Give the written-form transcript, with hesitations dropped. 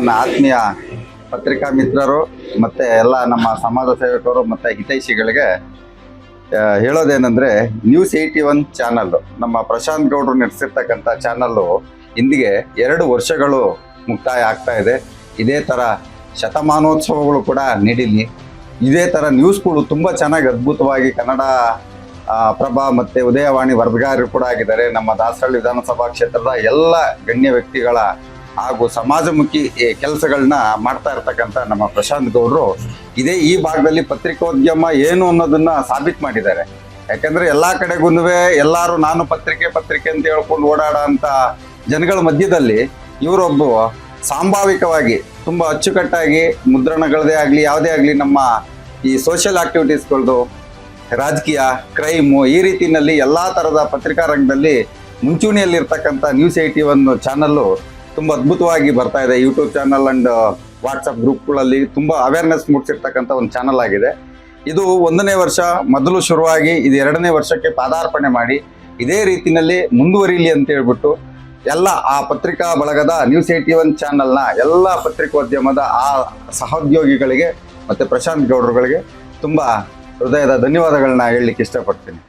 ನನ್ನ ಆತ್ಮೀಯ ಪತ್ರಿಕಾ ಮಿತ್ರರು ಮತ್ತು ಎಲ್ಲ ನಮ್ಮ ಸಮಾಜ ಸೇವಕರು ಮತ್ತು ಹಿತೈಷಿಗಳಿಗೆ ಹೇಳೋದೇನೆಂದರೆ News81 ಚಾನಲ್ಲು, ನಮ್ಮ ಪ್ರಶಾಂತ್ ಗೌಡರು ನಡೆಸಿರ್ತಕ್ಕಂಥ ಚಾನಲ್ಲು ಇಂದಿಗೆ 2 ವರ್ಷಗಳು ಮುಕ್ತಾಯ ಆಗ್ತಾ ಇದೆ. ಇದೇ ಥರ ಶತಮಾನೋತ್ಸವಗಳು ಕೂಡ ನೀಡಿಲಿ. ಇದೇ ಥರ ನ್ಯೂಸ್ಗಳು ತುಂಬ ಚೆನ್ನಾಗಿ ಅದ್ಭುತವಾಗಿ ಕನ್ನಡ ಪ್ರಭಾ ಮತ್ತು ಉದಯವಾಣಿ ವರದಿಗಾರರು ಕೂಡ ಆಗಿದ್ದಾರೆ. ನಮ್ಮ ದಾಸರಳ್ಳಿ ವಿಧಾನಸಭಾ ಕ್ಷೇತ್ರದ ಎಲ್ಲ ಗಣ್ಯ ವ್ಯಕ್ತಿಗಳ ಹಾಗೂ ಸಮಾಜಮುಖಿ ಕೆಲಸಗಳನ್ನ ಮಾಡ್ತಾ ಇರ್ತಕ್ಕಂಥ ನಮ್ಮ ಪ್ರಶಾಂತ್ ಗೌಡರು ಈ ಭಾಗದಲ್ಲಿ ಪತ್ರಿಕೋದ್ಯಮ ಏನು ಅನ್ನೋದನ್ನ ಸಾಬೀತು ಮಾಡಿದ್ದಾರೆ. ಯಾಕಂದ್ರೆ ಎಲ್ಲ ಕಡೆಗೂ ಎಲ್ಲರೂ ನಾನು ಪತ್ರಿಕೆ ಅಂತ ಹೇಳ್ಕೊಂಡು ಓಡಾಡೋ ಅಂತ ಜನಗಳ ಮಧ್ಯದಲ್ಲಿ ಇವರೊಬ್ಬ ಸಾಂಭಾವಿಕವಾಗಿ ತುಂಬ ಅಚ್ಚುಕಟ್ಟಾಗಿ ಮುದ್ರಣಗಳದೇ ಆಗಲಿ ಯಾವುದೇ ಆಗಲಿ ನಮ್ಮ ಈ ಸೋಷಿಯಲ್ ಆಕ್ಟಿವಿಟೀಸ್ಗಳದ್ದು, ರಾಜಕೀಯ, ಕ್ರೈಮು, ಈ ರೀತಿಯಲ್ಲಿ ಎಲ್ಲ ಥರದ ಪತ್ರಿಕಾ ರಂಗದಲ್ಲಿ ಮುಂಚೂಣಿಯಲ್ಲಿರ್ತಕ್ಕಂಥ News81 ಚಾನಲ್ಲು ತುಂಬ ಅದ್ಭುತವಾಗಿ ಬರ್ತಾ ಇದೆ. ಯೂಟ್ಯೂಬ್ ಚಾನಲ್ ಆ್ಯಂಡ್ ವಾಟ್ಸಪ್ ಗ್ರೂಪ್ಗಳಲ್ಲಿ ತುಂಬ ಅವೇರ್ನೆಸ್ ಮೂಡಿಸಿರ್ತಕ್ಕಂಥ ಒಂದು ಚಾನಲ್ ಆಗಿದೆ. ಇದು 1ನೇ ವರ್ಷ ಮೊದಲು ಶುರುವಾಗಿ ಇದು 2ನೇ ವರ್ಷಕ್ಕೆ ಪಾದಾರ್ಪಣೆ ಮಾಡಿ ಇದೇ ರೀತಿಯಲ್ಲಿ ಮುಂದುವರಿಲಿ ಅಂತ ಹೇಳ್ಬಿಟ್ಟು ಎಲ್ಲ ಆ ಪತ್ರಿಕಾ ಬಳಗದ News81 ಚಾನಲ್ನ ಎಲ್ಲ ಪತ್ರಿಕೋದ್ಯಮದ ಆ ಸಹೋದ್ಯೋಗಿಗಳಿಗೆ ಮತ್ತು ಪ್ರಶಾಂತ್ ಗೌಡರುಗಳಿಗೆ ತುಂಬ ಹೃದಯದ ಧನ್ಯವಾದಗಳನ್ನ ಹೇಳಲಿಕ್ಕೆ ಇಷ್ಟಪಡ್ತೀನಿ.